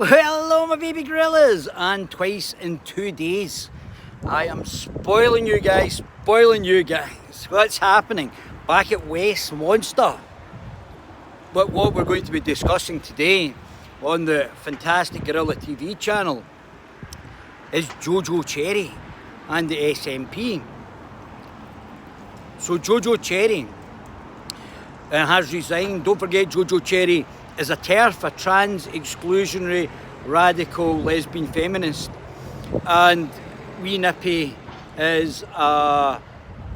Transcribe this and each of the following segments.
Well, hello my baby gorillas, and twice in 2 days I am spoiling you guys. What's happening back at West Monster? But what we're going to be discussing today on the fantastic Gorilla TV channel is Jojo Cherry and the SNP. So Jojo Cherry has resigned. Don't forget, Jojo Cherry is a TERF, a trans exclusionary radical lesbian feminist, and wee Nippy is a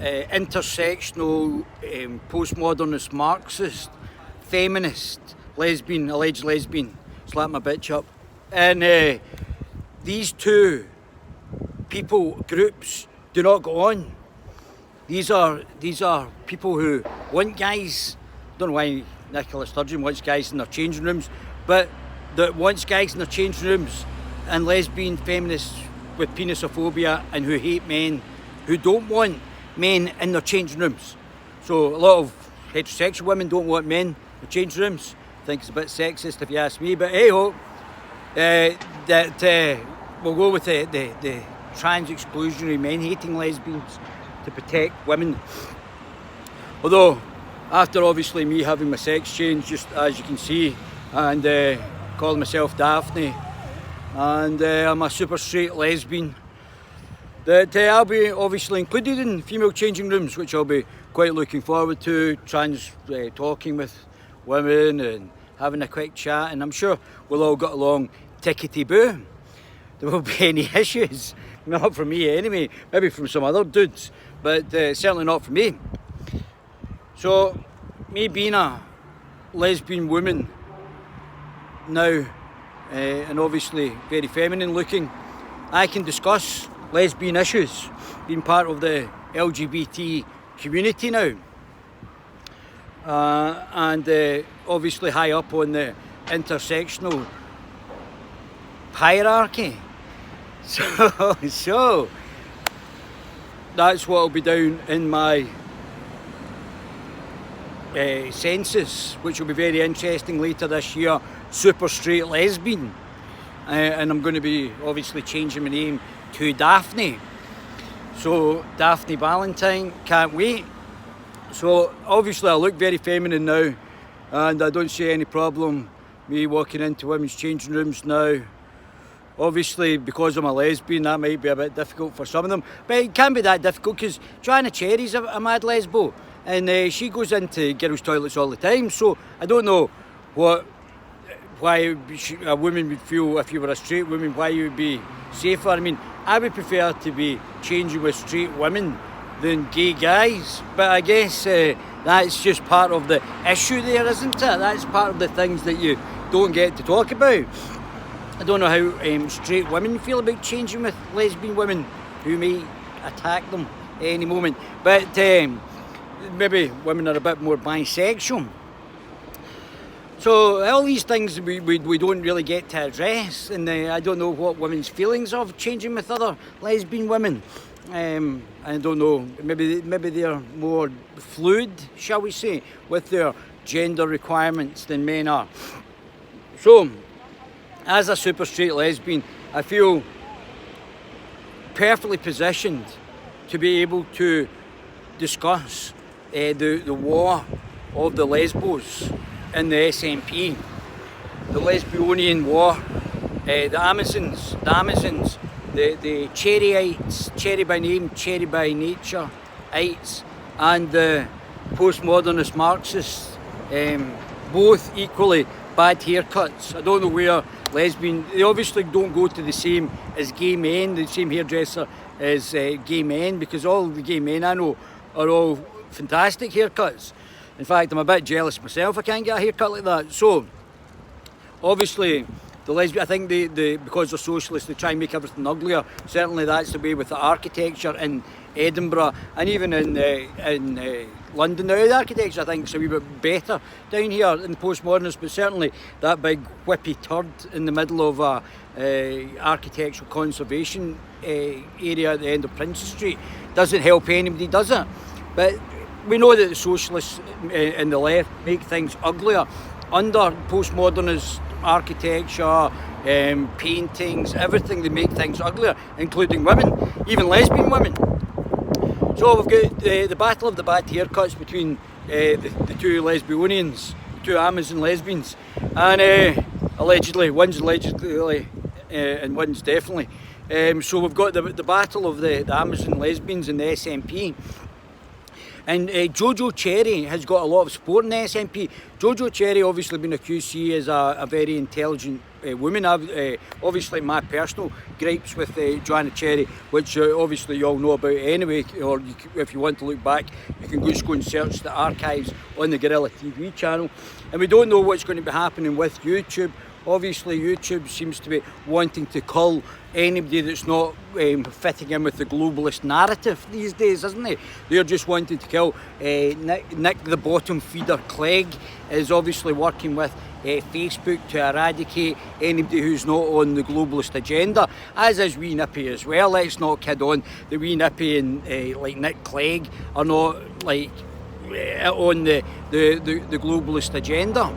intersectional postmodernist Marxist feminist lesbian, alleged lesbian. Slap my bitch up. And these two groups do not go on. These are people who want guys. Don't know why Nicola Sturgeon wants guys in their changing rooms, but that wants guys in their changing rooms, and lesbian feminists with penisophobia and who hate men, who don't want men in their changing rooms. So a lot of heterosexual women don't want men in their changing rooms. I think it's a bit sexist if you ask me, but hey ho, we'll go with the trans exclusionary men hating lesbians to protect women. Although after obviously me having my sex change, just as you can see, and calling myself Daphne, and I'm a super straight lesbian, that I'll be obviously included in female changing rooms, which I'll be quite looking forward to, talking with women and having a quick chat, and I'm sure we'll all get along tickety-boo. There won't be any issues, not for me anyway, maybe from some other dudes, but certainly not for me. So, me being a lesbian woman now, and obviously very feminine looking, I can discuss lesbian issues, being part of the LGBT community now, and obviously high up on the intersectional hierarchy. So that's what will be down in my census, which will be very interesting later this year. Super straight lesbian, and I'm going to be obviously changing my name to Daphne. So Daphne Valentine, can't wait. So obviously I look very feminine now, and I don't see any problem me walking into women's changing rooms now. Obviously, because I'm a lesbian, that might be a bit difficult for some of them, but it can't be that difficult because Joanna Cherry's a mad lesbo, and she goes into girls' toilets all the time. So I don't know why a woman would feel, if you were a straight woman, why you would be safer. I mean, I would prefer to be changing with straight women than gay guys, but I guess that's just part of the issue there, isn't it? That's part of the things that you don't get to talk about. I don't know how straight women feel about changing with lesbian women who may attack them at any moment, but maybe women are a bit more bisexual. So all these things we don't really get to address, and I don't know what women's feelings of changing with other lesbian women. I don't know, maybe they're more fluid, shall we say, with their gender requirements than men are. So, as a super straight lesbian, I feel perfectly positioned to be able to discuss the war of the lesbos in the SNP, the Lesbionian war, the Amazons, the Cherryites, cherry by name, cherry by nature, ites, and the postmodernist Marxists, both equally bad haircuts. I don't know where lesbian, they obviously don't go to the same as gay men, the same hairdresser as gay men, because all the gay men I know are all fantastic haircuts. In fact, I'm a bit jealous myself I can't get a haircut like that. So obviously the lesbian, I think they because they're socialists, they try and make everything uglier. Certainly that's the way with the architecture in Edinburgh, and even in London now. The architecture I think is a wee bit better down here in the postmodernists, but certainly that big whippy turd in the middle of a architectural conservation area at the end of Princes Street doesn't help anybody, does it? But we know that the socialists in the left make things uglier under postmodernist architecture, paintings, everything. They make things uglier, including women, even lesbian women. So we've got the battle of the bad haircuts between the two Lesbionians, the two Amazon lesbians, and allegedly, one's allegedly and one's definitely. So we've got the battle of the Amazon lesbians and the SNP. And Jojo Cherry has got a lot of support in the SNP. Jojo Cherry obviously been accused, she is a very intelligent woman. Obviously my personal gripes with Joanna Cherry, which obviously you all know about anyway, or if you want to look back, you can just go and search the archives on the Guerrilla TV channel. And we don't know what's going to be happening with YouTube. Obviously YouTube seems to be wanting to cull anybody that's not fitting in with the globalist narrative these days, isn't it? They're just wanting to kill Nick the bottom feeder Clegg is obviously working with Facebook to eradicate anybody who's not on the globalist agenda, as is wee Nippy as well. Let's not kid on, the wee Nippy and like Nick Clegg are not like on the globalist agenda,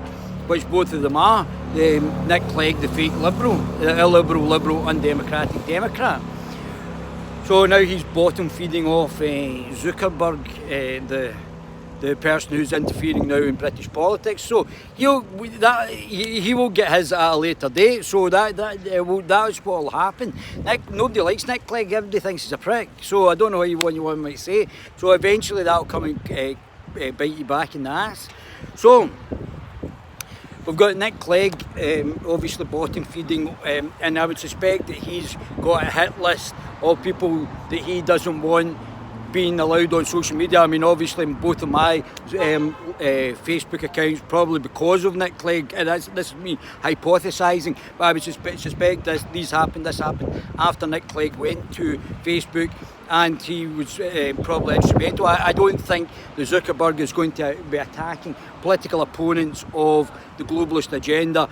which both of them are. Nick Clegg, the fake liberal, the illiberal, liberal, undemocratic Democrat. So now he's bottom feeding off Zuckerberg, the person who's interfering now in British politics. So he will get his at a later date. So that's what will happen. Nobody likes Nick Clegg. Everybody thinks he's a prick. So I don't know what you might say. So eventually that'll come and bite you back in the ass. So we've got Nick Clegg, obviously bottom feeding, and I would suspect that he's got a hit list of people that he doesn't want being allowed on social media. I mean, obviously both of my Facebook accounts, probably because of Nick Clegg, and this is me hypothesising, but I would suspect this happened after Nick Clegg went to Facebook, and he was probably instrumental. I don't think the Zuckerberg is going to be attacking political opponents of the globalist agenda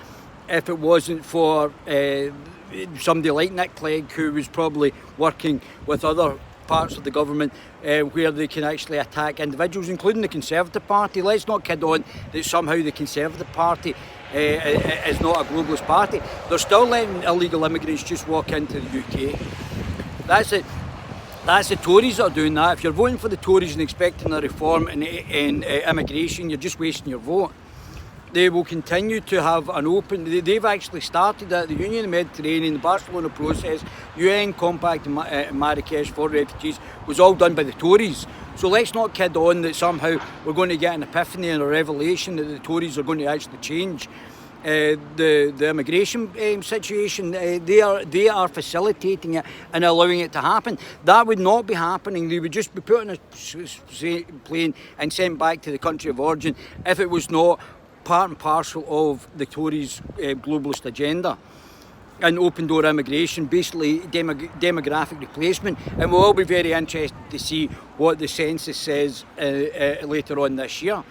if it wasn't for somebody like Nick Clegg, who was probably working with other parts of the government where they can actually attack individuals, including the Conservative Party. Let's not kid on that somehow the Conservative Party is not a globalist party. They're still letting illegal immigrants just walk into the UK. That's it. That's the Tories that are doing that. If you're voting for the Tories and expecting a reform in immigration, you're just wasting your vote. They will continue to have an open... They've actually started at the Union of the Mediterranean, the Barcelona process, UN Compact in Marrakesh for refugees was all done by the Tories. So let's not kid on that somehow we're going to get an epiphany and a revelation that the Tories are going to actually change the immigration situation. They are facilitating it and allowing it to happen. That would not be happening. They would just be put on a plane and sent back to the country of origin if it was not part and parcel of the Tories' globalist agenda. And open door immigration, basically demographic replacement, and we'll all be very interested to see what the census says later on this year,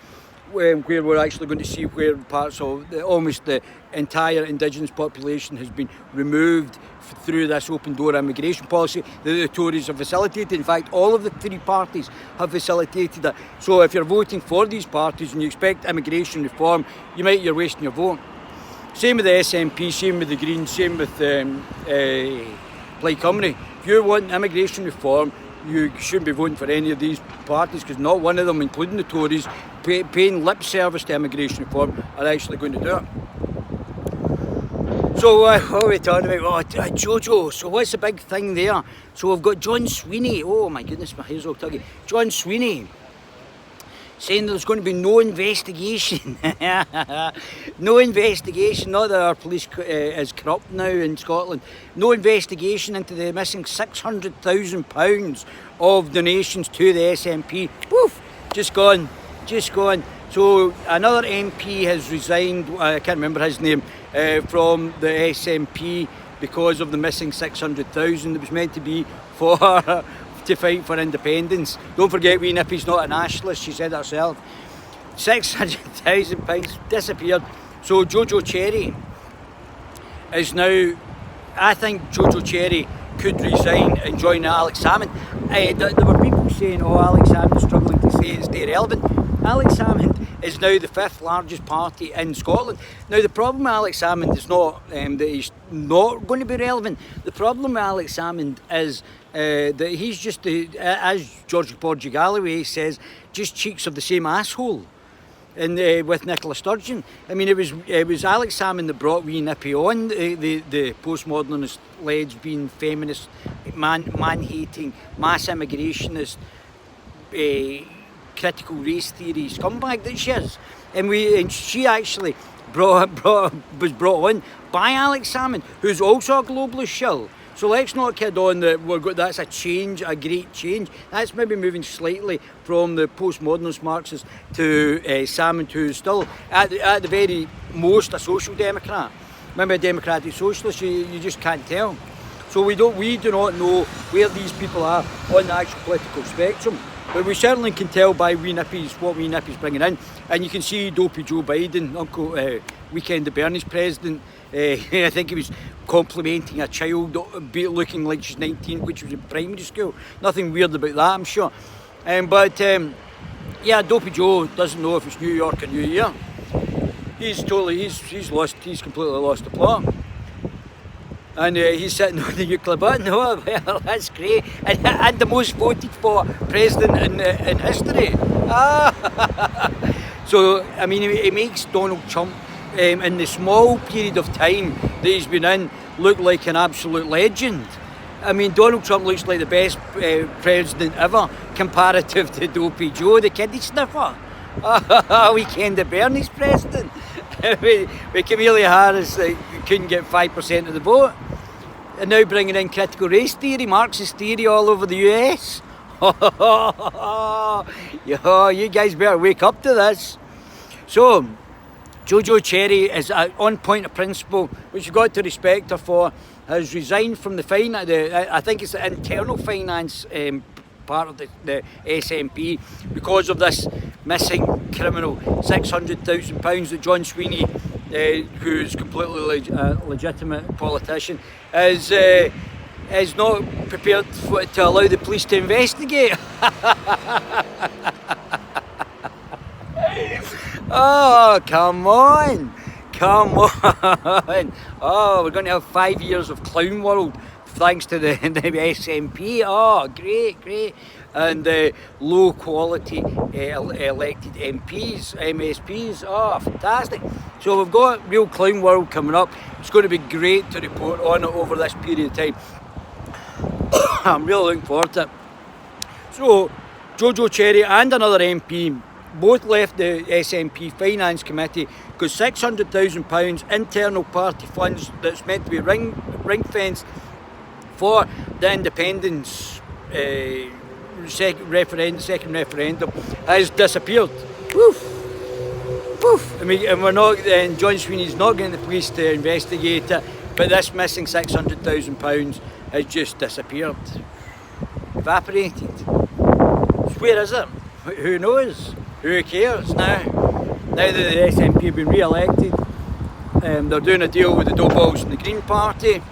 where we're actually going to see where parts of almost the entire indigenous population has been removed through this open door immigration policy that the Tories have facilitated. In fact, all of the three parties have facilitated it. So if you're voting for these parties and you expect immigration reform, you're wasting your vote. Same with the SNP, same with the Greens, same with Plaid Cymru. If you want immigration reform, you shouldn't be voting for any of these parties, because not one of them, including the Tories, paying lip service to immigration reform, are actually going to do it. So what are we talking about? Oh, Jojo, so what's the big thing there? So we've got John Sweeney, oh my goodness, my hair's all tuggy. John Sweeney saying there's going to be no investigation. No investigation, not that our police is corrupt now in Scotland. No investigation into the missing £600,000 of donations to the SNP. Woof, just gone. So another MP has resigned, I can't remember his name, from the SNP because of the missing 600,000 that was meant to be for to fight for independence. Don't forget, wee Nippy's not a nationalist, she said herself. £600,000 disappeared. So Jojo Cherry is now, I think Jojo Cherry could resign and join Alex Salmond. There were people saying, oh, Alex Salmond's struggling to stay relevant. Alex Salmond is now the 5th largest party in Scotland. Now the problem with Alex Salmond is not that he's not going to be relevant. The problem with Alex Salmond is that he's just, as George Porgy Galloway says, just cheeks of the same asshole. And with Nicola Sturgeon, I mean, it was Alex Salmond that brought wee Nippy on, the postmodernist, lesbian, feminist, man-hating, mass immigrationist, critical race theory scumbag that she is. And she actually was brought on by Alex Salmond, who's also a globalist shill. So let's not kid on that that's a change, a great change. That's maybe moving slightly from the postmodernist Marxists to Salmond, who's still at the very most a social democrat. Maybe a democratic socialist, you just can't tell. So we do not know where these people are on the actual political spectrum. But we certainly can tell by what wee Nippy's bringing in. And you can see dopey Joe Biden, Uncle Weekend at Bernie's president. I think he was complimenting a child looking like she's 19, which was in primary school. Nothing weird about that, I'm sure. Yeah, dopey Joe doesn't know if it's New York or New Year. He's completely lost the plot. And he's sitting on the nuclear button. Oh, well, that's great. And the most voted for president in history. So, I mean, it makes Donald Trump, in the small period of time that he's been in, look like an absolute legend. I mean, Donald Trump looks like the best president ever, comparative to Dopey Joe, the kiddie sniffer. Weekend at Bernie's president. With Camilla Harris couldn't get 5% of the vote. And now bringing in critical race theory, Marxist theory all over the US. You guys better wake up to this. So, Jojo Cherry is on point of principle, which you've got to respect her for, has resigned from I think it's the internal finance part of the SNP because of this missing criminal £600,000 that John Sweeney, who's completely legitimate politician, is not prepared to allow the police to investigate. Oh, come on. Oh, we're going to have 5 years of Clown World thanks to the SNP. Oh, great. And low quality elected MPs, MSPs. Oh, fantastic. So we've got real Clown World coming up. It's going to be great to report on it over this period of time. I'm really looking forward to it. So, Jojo Cherry and another MP both left the SNP Finance Committee because £600,000 internal party funds that's meant to be ring-fenced for the independence second referendum has disappeared. Poof. And John Sweeney's not getting the police to investigate it, but this missing £600,000 has just disappeared. Evaporated. Where is it? Who knows? Who cares now? Now that the SNP have been re-elected, they're doing a deal with the Doballs and the Green Party,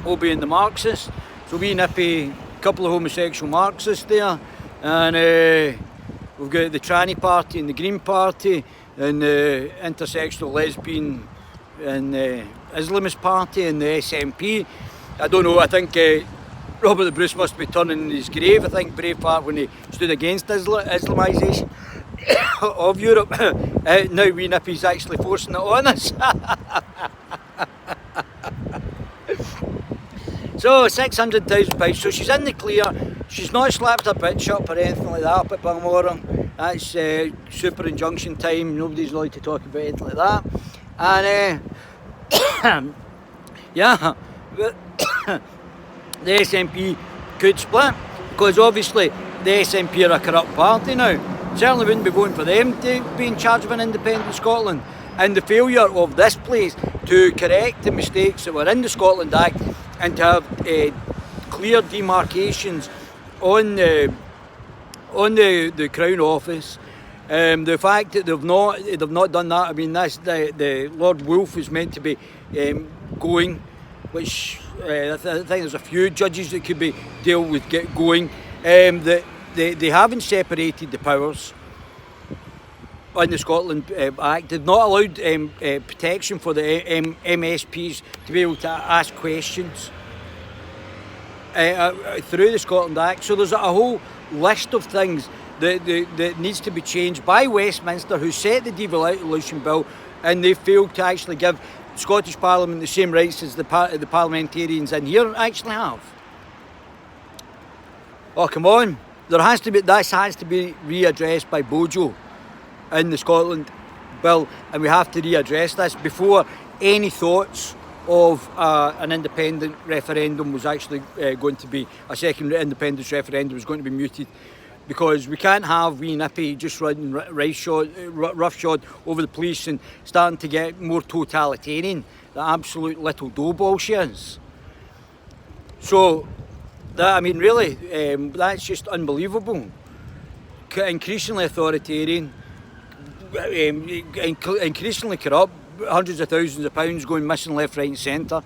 all being the Marxists. So we Nippy, a couple of homosexual Marxists there, and we've got the Tranny Party and the Green Party, and the intersectional lesbian and Islamist Party and the SNP. I don't know, I think Robert the Bruce must be turning in his grave. I think Braveheart, when he stood against Islamisation of Europe, now we Nippy's actually forcing it on us. So £600,000, so she's in the clear. She's not slapped her bitch up or anything like that up at Balmoral. That's super injunction time, nobody's allowed to talk about anything like that. And yeah, the SNP could split, because obviously the SNP are a corrupt party now. Certainly wouldn't be voting for them to be in charge of an independent Scotland. And the failure of this place to correct the mistakes that were in the Scotland Act and to have clear demarcations on the Crown Office, the fact that they've not done that. I mean, the Lord Wolfe is meant to be going, which I think there's a few judges that could be dealt with going. That they haven't separated the powers. on the Scotland Act. They've not allowed protection for the MSPs to be able to ask questions through the Scotland Act. So there's a whole list of things that needs to be changed by Westminster, who set the devolution bill, and they failed to actually give Scottish Parliament the same rights as the parliamentarians in here actually have. Oh, come on. This has to be readdressed by Bojo in the Scotland bill, and we have to readdress this before any thoughts of an independent referendum was actually going to be, a second independence referendum was going to be muted, because we can't have wee Nippy just running roughshod over the police and starting to get more totalitarian, the absolute little doughball she is. So, really, that's just unbelievable. Increasingly authoritarian, increasingly corrupt, hundreds of thousands of pounds going missing left, right and centre.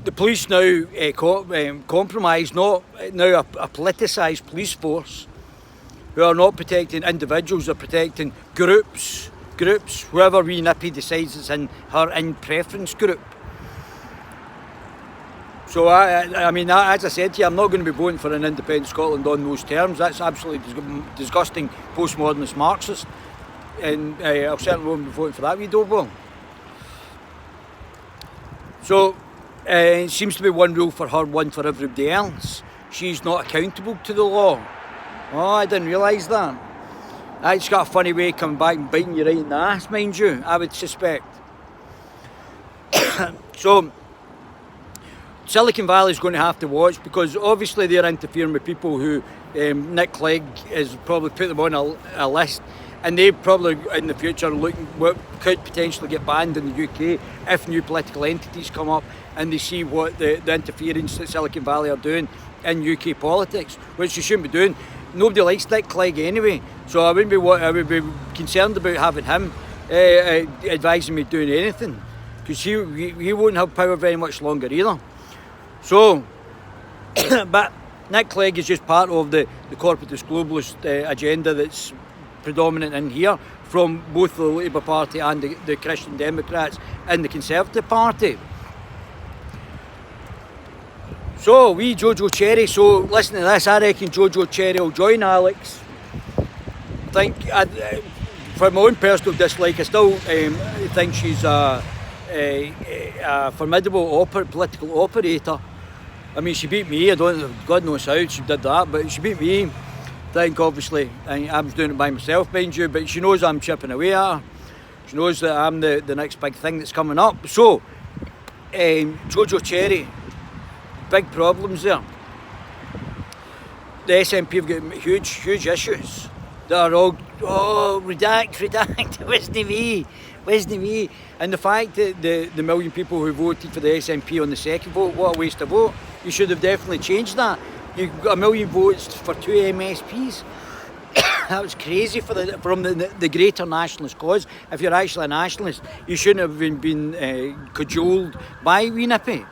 The police now compromised, now a politicised police force who are not protecting individuals, they're protecting groups, whoever wee Nippy decides is in her in-preference group. So, as I said to you, I'm not going to be voting for an independent Scotland on those terms. That's absolutely disgusting, postmodernist Marxist. And I certainly won't be voting for that wee doughball. So, it seems to be one rule for her, one for everybody else. She's not accountable to the law. Oh, I didn't realise that. It's got a funny way of coming back and biting you right in the ass, mind you, I would suspect. So, Silicon Valley is going to have to watch, because obviously they're interfering with people who Nick Clegg has probably put them on a list, and they probably in the future could potentially get banned in the UK if new political entities come up and they see what the interference that Silicon Valley are doing in UK politics, which you shouldn't be doing. Nobody likes Nick Clegg anyway, so I would be concerned about having him advising me doing anything, because he won't have power very much longer either. So, but Nick Clegg is just part of the corporatist globalist agenda that's predominant in here from both the Labour Party and the Christian Democrats and the Conservative Party. So, wee Jojo Cherry, so listen to this, I reckon Jojo Cherry will join Alex. I think, for my own personal dislike, I still think she's a formidable political operator. I mean, she beat me, God knows how she did that, but she beat me. I think, obviously, I was doing it by myself, mind you, but she knows I'm chipping away at her. She knows that I'm the next big thing that's coming up. So, Jojo Cherry, big problems there. The SNP have got huge issues that are all, redact, wasn't me. And the fact that the million people who voted for the SNP on the second vote, what a waste of vote. You should have definitely changed that. You got a million votes for 2 MSPs. That was crazy from the greater nationalist cause. If you're actually a nationalist, you shouldn't have been cajoled by wee Nippy.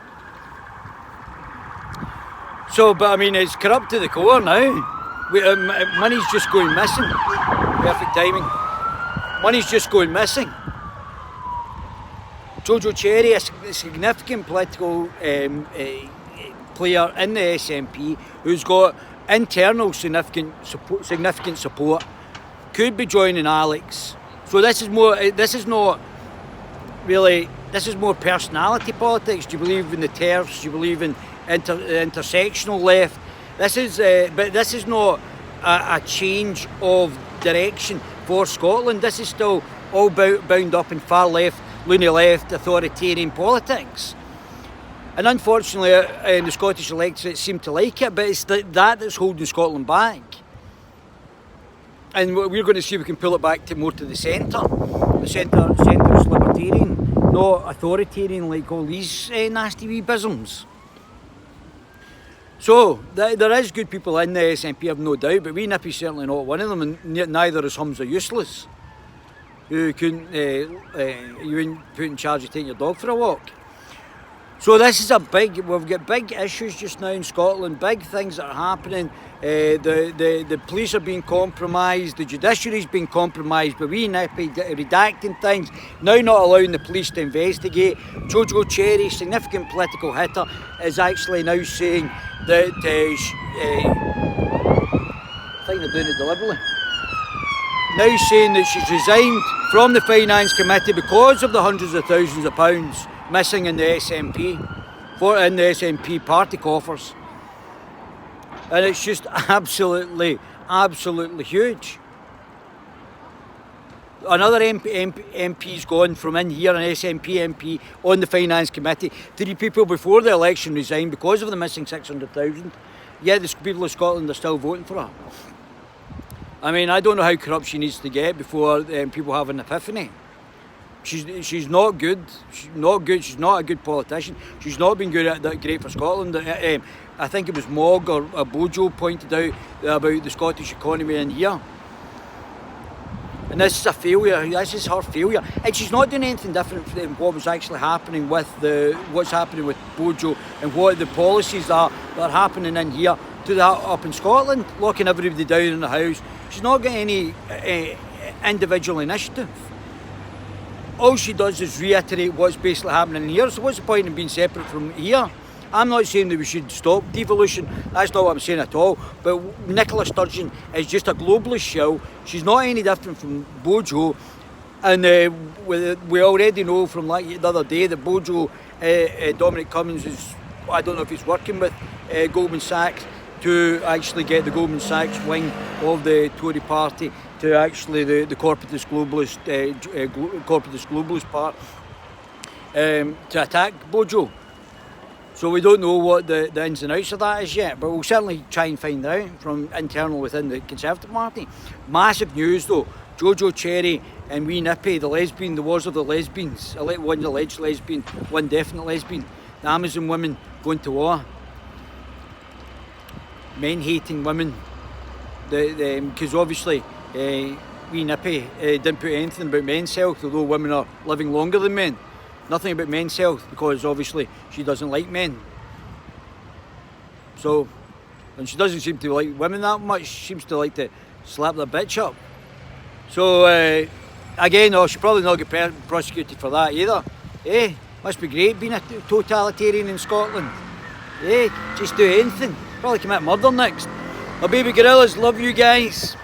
So, but I mean, it's corrupt to the core now. Money's just going missing. Perfect timing. Money's just going missing. Jojo Cherry, a significant political player in the SNP who's got internal significant support, could be joining Alex. So this is more personality politics. Do you believe in the TERFs? Do you believe in intersectional left? This is not a change of direction for Scotland. This is still all bound up in far left, loony left, authoritarian politics. And unfortunately, the Scottish electorate seem to like it, but it's that's holding Scotland back. And we're going to see if we can pull it back more to the centre. The centre is libertarian, not authoritarian like all these nasty wee bisms. So, there is good people in the SNP, I've no doubt, but wee Nippy's certainly not one of them, and neither is Humza Useless, who you wouldn't put in charge of taking your dog for a walk. So this is we've got big issues just now in Scotland, big things that are happening. The police are being compromised, the judiciary's being compromised by wee Nippy redacting things, now not allowing the police to investigate. Jojo Cherry, significant political hitter, is actually now saying that, I think they're doing it deliberately, now saying that she's resigned from the Finance Committee because of the hundreds of thousands of pounds missing in the SNP, in the SNP party coffers. And it's just absolutely huge. Another MP's gone from in here, an SNP MP on the Finance Committee. 3 people before the election resigned because of the missing 600,000. Yet the people of Scotland are still voting for her. I mean, I don't know how corrupt she needs to get before people have an epiphany. She's not good. She's not good. She's not a good politician. She's not been great for Scotland. I think it was Mogg or Bojo pointed out about the Scottish economy in here. And this is a failure. This is her failure. And she's not doing anything different from what was actually happening with what's happening with Bojo and what the policies that are happening in here to that up in Scotland, locking everybody down in the house. She's not got any individual initiative. All she does is reiterate what's basically happening here. So what's the point in being separate from here? I'm not saying that we should stop devolution. That's not what I'm saying at all. But Nicola Sturgeon is just a globalist shill. She's not any different from Bojo. And we already know from like the other day that Bojo, Dominic Cummings, I don't know if he's working with Goldman Sachs to actually get the Goldman Sachs wing of the Tory party to actually the corporatist globalist part to attack Bojo. So we don't know what the ins and outs of that is yet, but we'll certainly try and find out from internal within the Conservative Party. Massive news though, Jojo Cherry and wee Nippy, the lesbian, the wars of the lesbians, one alleged lesbian, one definite lesbian, the Amazon women going to war. Men hating women, because obviously wee Nippy didn't put anything about men's health, although women are living longer than men. Nothing about men's health, because obviously she doesn't like men. So, and she doesn't seem to like women that much, she seems to like to slap the bitch up. So, again, she probably not get prosecuted for that either. Must be great being a totalitarian in Scotland. Just do anything. Probably commit murder next. My baby gorillas, love you guys.